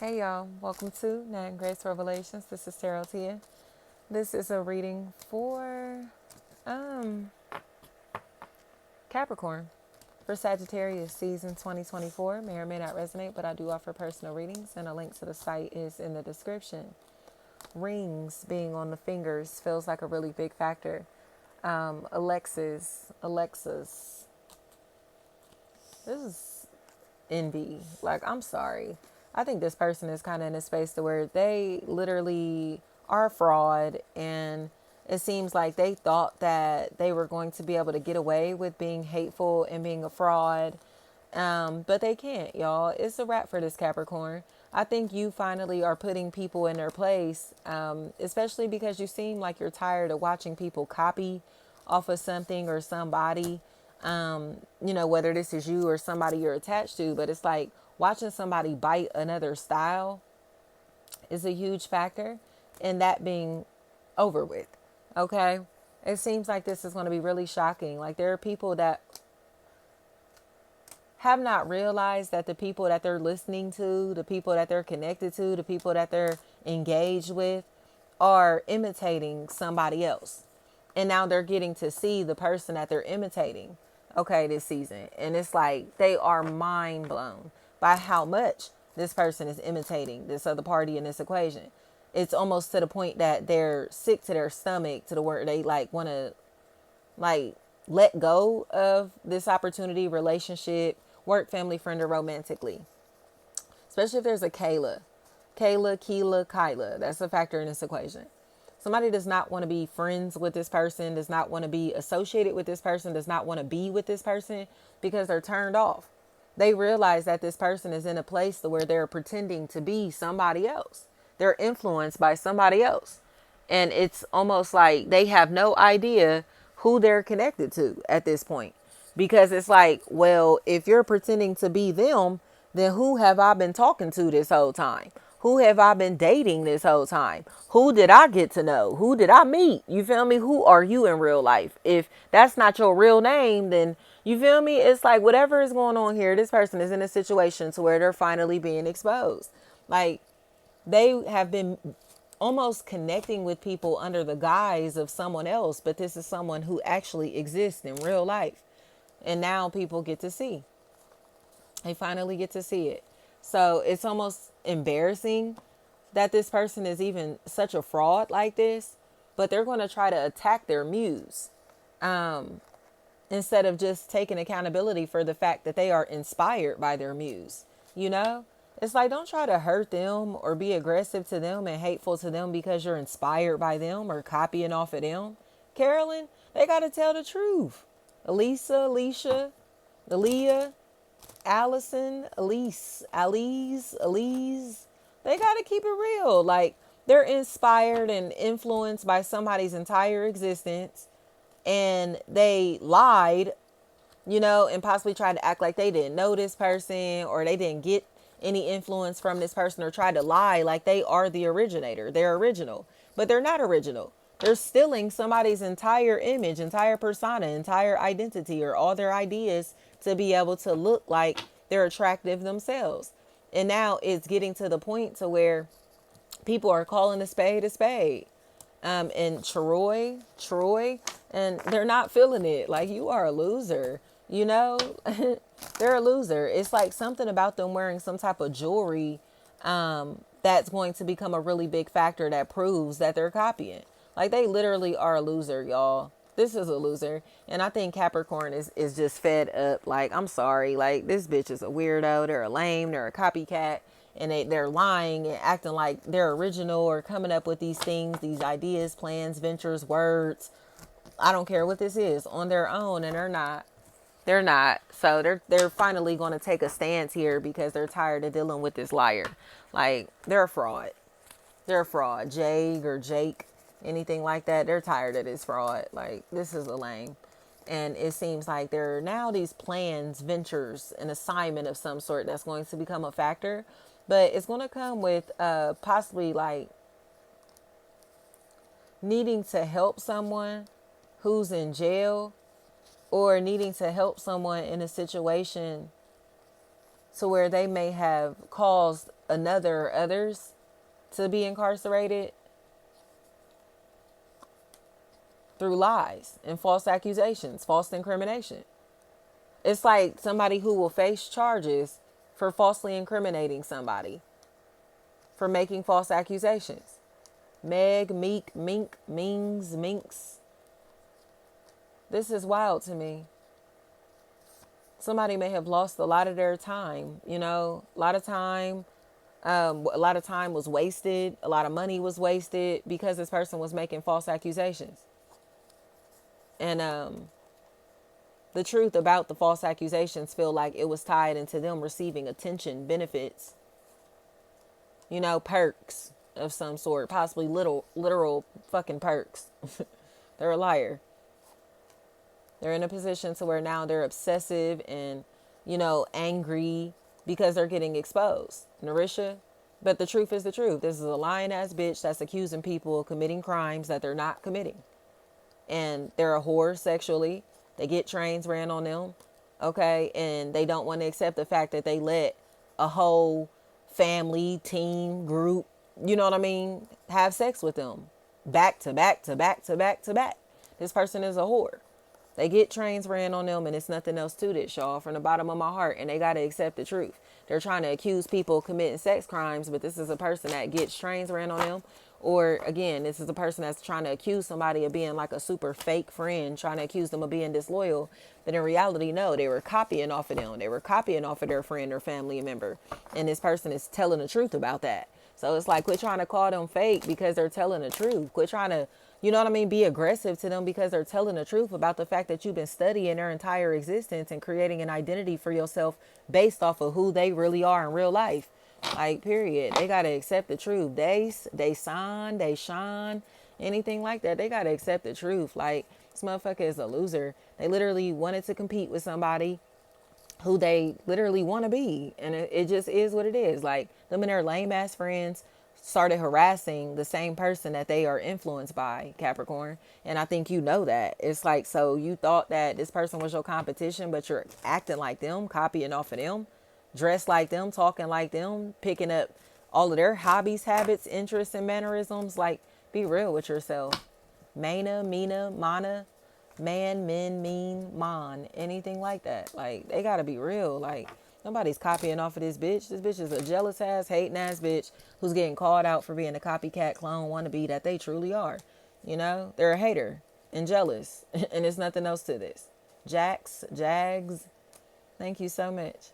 Hey y'all, welcome to Nat and Grace Revelations. This is Tarot Tia. This is a reading for um Capricorn for Sagittarius season 2024. May or may not resonate, but I do offer personal readings, and a link to the site is in the description. Rings being on the fingers feels like a really big factor. Alexis, this is envy. Like, I'm sorry. I think this person is kind of in a space to where they literally are a fraud, and it seems like they thought that they were going to be able to get away with being hateful and being a fraud. But they can't, y'all. It's a wrap for this Capricorn. I think you finally are putting people in their place, especially because you seem like you're tired of watching people copy off of something or somebody. Whether this is you or somebody you're attached to, but it's like watching somebody bite another style is a huge factor in that being over with. Okay. It seems like this is going to be really shocking. Like, there are people that have not realized that the people that they're listening to, the people that they're connected to, the people that they're engaged with are imitating somebody else. And now they're getting to see the person that they're imitating, okay, this season. And it's like they are mind blown by how much this person is imitating this other party in this equation. It's almost to the point that they're sick to their stomach, to the word they like want to like let go of this opportunity, relationship, work, family, friend, or romantically. Especially if there's a Kyla. That's a factor in this equation. Somebody does not want to be friends with this person, does not want to be associated with this person, does not want to be with this person because they're turned off. They realize that this person is in a place where they're pretending to be somebody else. They're influenced by somebody else. And it's almost like they have no idea who they're connected to at this point. Because it's like, well, if you're pretending to be them, then who have I been talking to this whole time? Who have I been dating this whole time? Who did I get to know? Who did I meet? You feel me? Who are you in real life? If that's not your real name, then you feel me? It's like whatever is going on here, this person is in a situation to where they're finally being exposed. Like, they have been almost connecting with people under the guise of someone else, but this is someone who actually exists in real life. And now people get to see. They finally get to see it. So it's almost embarrassing that this person is even such a fraud like this, but they're going to try to attack their muse instead of just taking accountability for the fact that they are inspired by their muse. You know, it's like, don't try to hurt them or be aggressive to them and hateful to them because you're inspired by them or copying off of them. Carolyn, they got to tell the truth. Alicia, Aaliyah, Allison, Elise, they got to keep it real. Like, they're inspired and influenced by somebody's entire existence, and they lied, and possibly tried to act like they didn't know this person or they didn't get any influence from this person, or tried to lie like they are the originator. They're original, but they're not original. They're stealing somebody's entire image, entire persona, entire identity, or all their ideas to be able to look like they're attractive themselves. And now it's getting to the point to where people are calling a spade a spade. And Troy, and they're not feeling it. Like, you are a loser, they're a loser. It's like something about them wearing some type of jewelry that's going to become a really big factor that proves that they're copying. Like, they literally are a loser, y'all. This is a loser. And I think Capricorn is just fed up. Like, I'm sorry. Like, this bitch is a weirdo. They're a lame. They're a copycat. And they're lying and acting like they're original or coming up with these things, these ideas, plans, ventures, words. I don't care what this is, on their own, and they're not. They're not. So they're finally going to take a stance here because they're tired of dealing with this liar. Like, they're a fraud. They're a fraud. Jake, anything like that. They're tired of this fraud. Like, this is a lame. And it seems like there are now these plans, ventures, an assignment of some sort that's going to become a factor. But it's going to come with possibly like needing to help someone who's in jail, or needing to help someone in a situation to where they may have caused others to be incarcerated through lies and false accusations, false incrimination. It's like somebody who will face charges for falsely incriminating somebody, for making false accusations. Meg, Meek, Mink, Mings, Minks. This is wild to me. Somebody may have lost a lot of their time, a lot of time. A lot of time was wasted. A lot of money was wasted because this person was making false accusations. And the truth about the false accusations feel like it was tied into them receiving attention, benefits, perks of some sort, possibly literal fucking perks. They're a liar. They're in a position to where now they're obsessive and, angry because they're getting exposed. Narisha. But the truth is the truth. This is a lying ass bitch that's accusing people of committing crimes that they're not committing. And they're a whore sexually. They get trains ran on them. Okay. And they don't want to accept the fact that they let a whole family, team, group, have sex with them. Back to back to back to back to back. This person is a whore. They get trains ran on them, and it's nothing else to this, y'all, from the bottom of my heart. And they got to accept the truth. They're trying to accuse people of committing sex crimes, but this is a person that gets trains ran on them. Or, again, this is a person that's trying to accuse somebody of being like a super fake friend, trying to accuse them of being disloyal. But in reality, no, they were copying off of them. They were copying off of their friend or family member. And this person is telling the truth about that. So it's like, quit trying to call them fake because they're telling the truth. Quit trying to, be aggressive to them because they're telling the truth about the fact that you've been studying their entire existence and creating an identity for yourself based off of who they really are in real life. Like, period. They got to accept the truth. They sign, they shine, anything like that. They got to accept the truth. Like, this motherfucker is a loser. They literally wanted to compete with somebody who they literally want to be. And it just is what it is. Like, them and their lame ass friends started harassing the same person that they are influenced by, Capricorn. And I think that. It's like, so you thought that this person was your competition, but you're acting like them, copying off of them, dressed like them, talking like them, picking up all of their hobbies, habits, interests, and mannerisms. Like, be real with yourself. Mana, Mina, Mana, man, men, mean, mon, anything like that. Like, they gotta be real. Like, nobody's copying off of this bitch. This bitch is a jealous ass, hating ass bitch who's getting called out for being a copycat clone wannabe that they truly are. They're a hater and jealous. And there's nothing else to this. Jags, thank you so much.